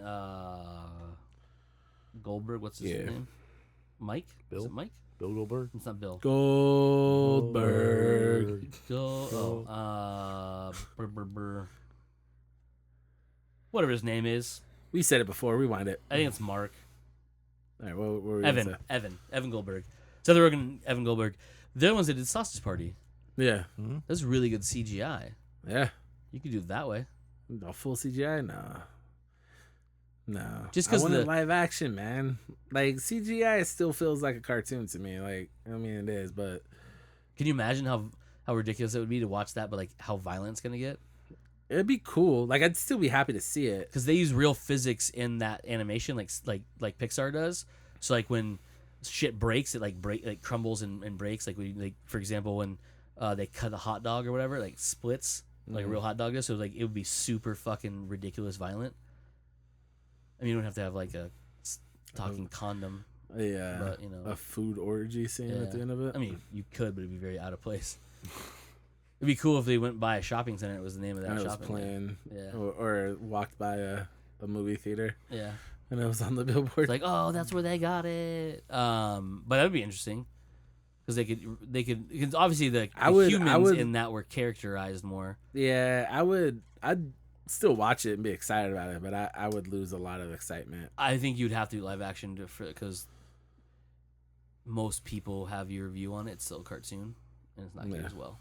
Goldberg, what's his name? Mike? Bill? Is it Mike? Bill Goldberg. It's not Bill. Goldberg. Whatever his name is. We said it before. Rewind it. I think it's Mark. All right, what were we gonna say? Evan Goldberg. Seth Rogen and Evan Goldberg. They're the ones that did Sausage Party. Yeah. Mm-hmm. That's really good CGI. Yeah. You could do it that way. No full CGI? No. Just I 'cause wanted the- live action, man. Like, CGI still feels like a cartoon to me. Like, I mean, it is, but Can you imagine how ridiculous it would be to watch that, but like how violent it's gonna get? it'd be cool. Like, I'd still be happy to see it. Because they use real physics in that animation, like Pixar does. So like when shit breaks, it like crumbles and breaks. Like for example, when they cut a hot dog or whatever, it, like splits like a real hot dog does. So like it would be super fucking ridiculous violent. I mean, you don't have to have like a talking condom. Yeah. But, you know. A food orgy scene at the end of it. I mean, you could, but it'd be very out of place. It'd be cool if they went by a shopping center. It was the name of that and it was shopping playing. Yeah. Or walked by a movie theater. Yeah. And it was on the billboard. It's like, oh, that's where they got it. But that'd be interesting because they could because obviously the humans in that were characterized more. Yeah, I'd still watch it and be excited about it, but I would lose a lot of excitement. I think you'd have to do live action because most people have your view on it. It's still a cartoon and it's not good as well.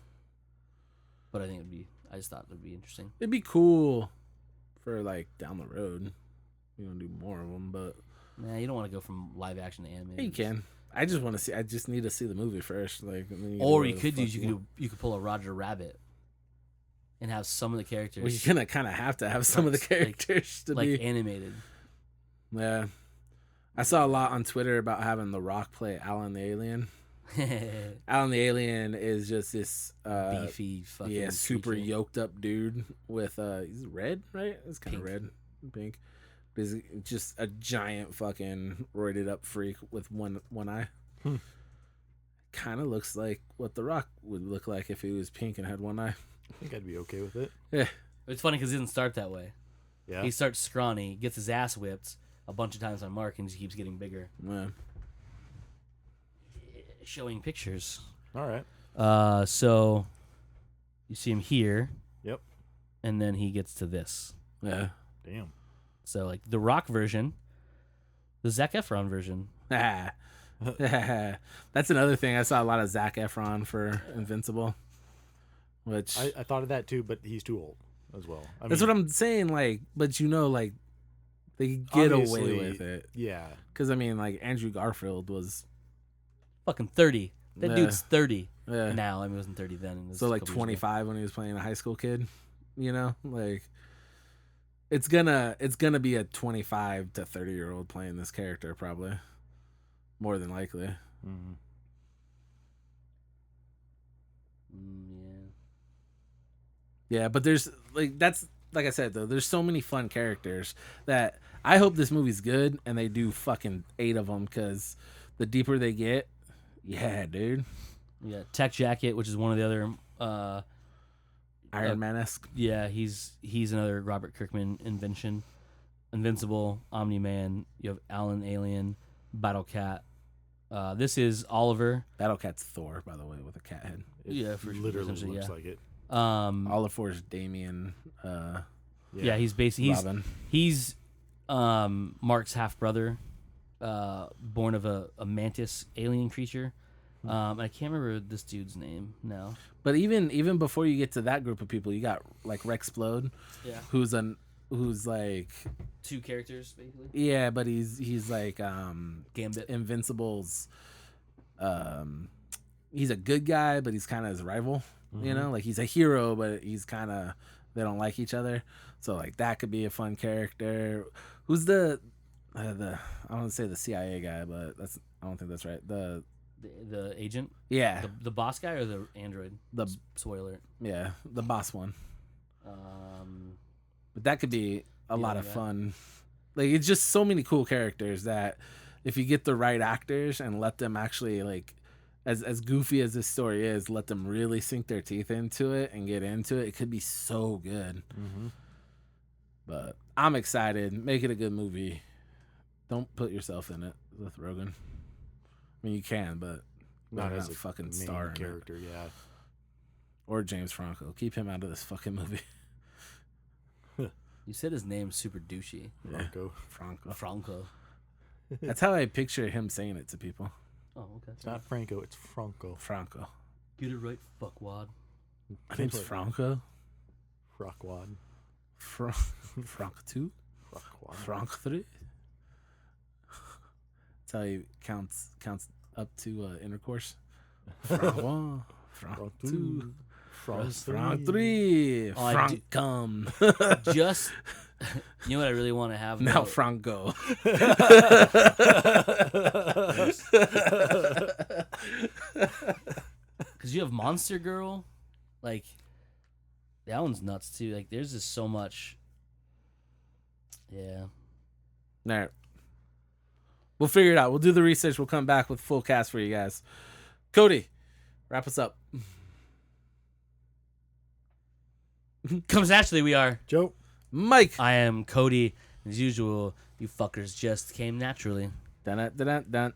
But I think I just thought it'd be interesting. It'd be cool for like down the road. You want to do more of them, but Nah, you don't want to go from live action to animated. you can. I just need to see the movie first. Like, or you could pull a Roger Rabbit and have some of the characters. Well, you're gonna kind of have to have some of the characters to be animated. Yeah, I saw a lot on Twitter about having The Rock play Alan the Alien. Alan the Alien is just this beefy, fucking super freaky. yoked up dude with he's red, right? It's kind of red, pink. But he's just a giant fucking roided up freak with one eye. Kind of looks like what The Rock would look like if he was pink and had one eye. I think I'd be okay with it. Yeah, It's funny because he didn't start that way. Yeah. He starts scrawny, gets his ass whipped a bunch of times on Mark, and just keeps getting bigger. yeah. Showing pictures. All right. So you see him here. Yep. And then he gets to this. Yeah. Damn. So like the Rock version, the Zac Efron version. That's another thing. I saw a lot of Zac Efron for Invincible, which I thought of that too, but he's too old as well. That's what I'm saying. Like, but like they get away with it. Yeah. Because like Andrew Garfield was Fucking 30. That dude's 30 Yeah. now. I mean, he wasn't 30 then. It was So a like couple years ago. 25 when he was playing a high school kid. Like it's gonna be a 25 to 30-year-old playing this character probably, more than likely. Mm-hmm. Yeah, but there's that's like I said though, there's so many fun characters that I hope this movie's good and they do fucking 8 of them because the deeper they get, yeah, dude. Yeah, Tech Jacket, which is one of the other Iron Man-esque. Yeah, he's another Robert Kirkman invention. Invincible, Omni-Man, you have Alan Alien, Battle Cat. This is Oliver. Battle Cat's Thor, by the way, with a cat head. Yeah, for literally essentially, looks yeah. like it. Oliver's Damien. Yeah, he's basically Robin. he's Mark's half brother, born of a mantis alien creature. I can't remember this dude's name now. But even before you get to that group of people, you got like Rexplode, who's like 2 characters basically. Yeah, but he's like Gambit, Invincible's. He's a good guy, but he's kind of his rival. You know, like he's a hero, but he's kind of, they don't like each other. So like that could be a fun character. Who's the I don't want to say the CIA guy, but I don't think that's right. The agent? Yeah. The boss guy or the android? Spoiler. Yeah, the boss one. But that could be a lot of fun. Like, it's just so many cool characters that if you get the right actors and let them actually, like, as goofy as this story is, let them really sink their teeth into it and get into it, it could be so good. Mm-hmm. But I'm excited. Make it a good movie. Don't put yourself in it with Rogan. I mean, you can, but not as a fucking main star character, yeah. Or James Franco. Keep him out of this fucking movie. You said his name super douchey. Franco. That's how I picture him saying it to people. Oh, okay. It's not Franco, it's Franco. Get it right, fuckwad. My name's Franco. Frockwad. Frank 2? Frank 3? That's how he counts up to intercourse. Frank 1, Frank 2, Frank 3, Frank come. Just, you know what I really want to have? Now Frank go. Because you have Monster Girl. Like, that one's nuts too. Like, there's just so much. Yeah. All right. We'll figure it out. We'll do the research. We'll come back with full cast for you guys. Cody, wrap us up. Comes naturally, we are Joe. Mike. I am Cody. As usual, you fuckers just came naturally. Dun dun dun dun.